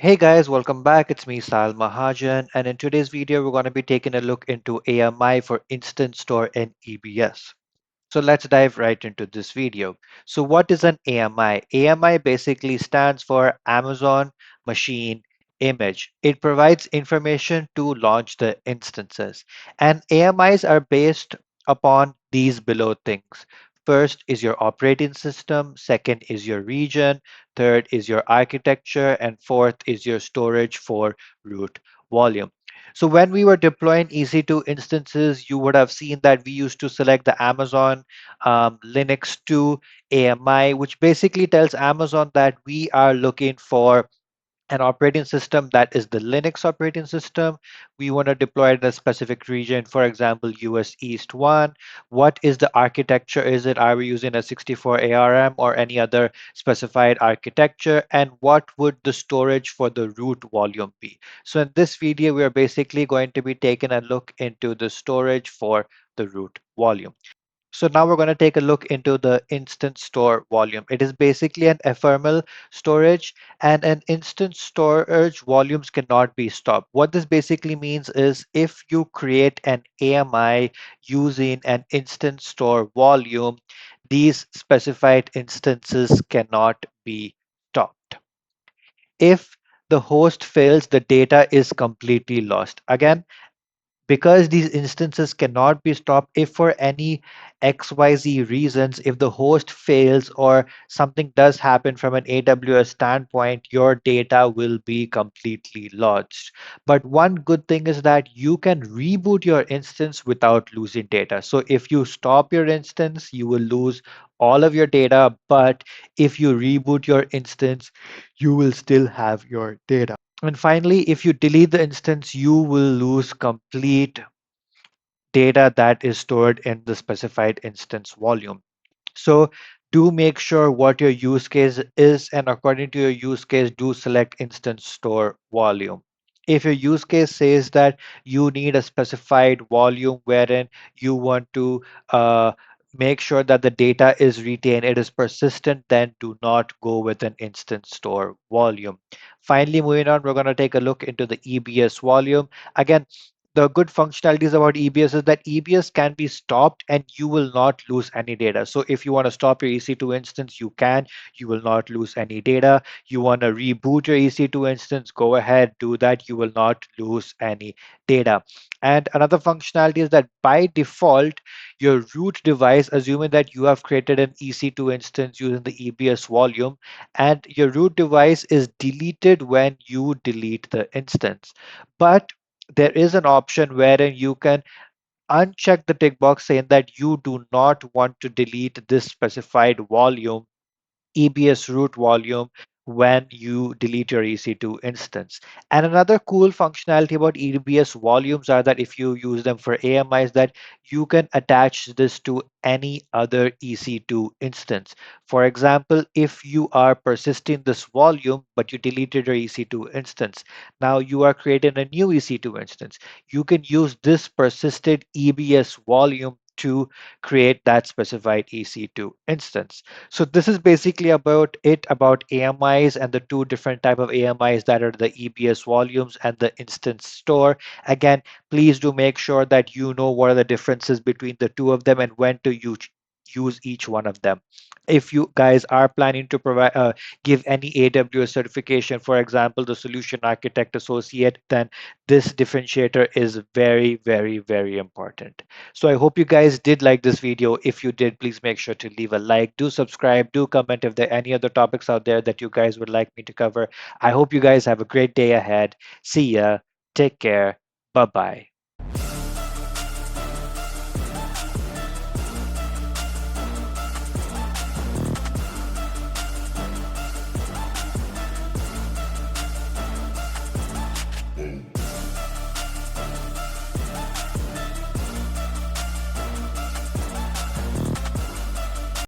Hey guys, welcome back. It's me, Sal Mahajan, and in today's video, we're going to be taking a look into AMI for Instant Store in EBS. So let's dive right into this video. So what is an AMI? AMI basically stands for Amazon Machine Image. It provides information to launch the instances. And AMIs are based upon these below things. First is your operating system, second is your region, third is your architecture, and fourth is your storage for root volume. So when we were deploying EC2 instances, you would have seen that we used to select the Amazon Linux 2 AMI, which basically tells Amazon that we are looking for an operating system that is the Linux operating system. We want to deploy it in a specific region, for example, US East 1. What is the architecture? Is it, are we using a 64 ARM or any other specified architecture? And what would the storage for the root volume be? So in this video, we are basically going to be taking a look into the storage for the root volume. So now we're going to take a look into the instant store volume. It is basically an ephemeral storage, and an instant storage volumes cannot be stopped. What this basically means is if you create an AMI using an instant store volume, these specified instances cannot be stopped. If the host fails, the data is completely lost. Again, because these instances cannot be stopped, if for any XYZ reasons, if the host fails or something does happen from an AWS standpoint, your data will be completely lost. But one good thing is that you can reboot your instance without losing data. So if you stop your instance, you will lose all of your data, but if you reboot your instance, you will still have your data. And finally, if you delete the instance, you will lose complete data that is stored in the specified instance volume. So do make sure what your use case is, and according to your use case, do select instance store volume. If your use case says that you need a specified volume wherein you want to make sure that the data is retained, it is persistent, then do not go with an instance store volume. Finally, moving on, we're going to take a look into the EBS volume. Again, the good functionalities about EBS is that EBS can be stopped and you will not lose any data. So if you want to stop your EC2 instance, you can, you will not lose any data. You want to reboot your EC2 instance, go ahead, do that. You will not lose any data. And another functionality is that by default, your root device, assuming that you have created an EC2 instance using the EBS volume, and your root device is deleted when you delete the instance. But there is an option wherein you can uncheck the tick box saying that you do not want to delete this specified volume, EBS root volume, when you delete your EC2 instance. And another cool functionality about EBS volumes are that if you use them for AMIs, that you can attach this to any other EC2 instance. For example, if you are persisting this volume, but you deleted your EC2 instance, now you are creating a new EC2 instance. You can use this persisted EBS volume to create that specified EC2 instance. So this is basically about it about AMIs and the two different type of AMIs that are the EBS volumes and the instance store. Again, please do make sure that you know what are the differences between the two of them and when to use each one of them. If you guys are planning to provide give any AWS certification, for example, the solution architect associate, then this differentiator is very, very, very important. So I hope you guys did like this video. If you did, please make sure to leave a like, do subscribe, do comment if there are any other topics out there that you guys would like me to cover. I hope you guys have a great day ahead. See ya. Take care. Bye bye.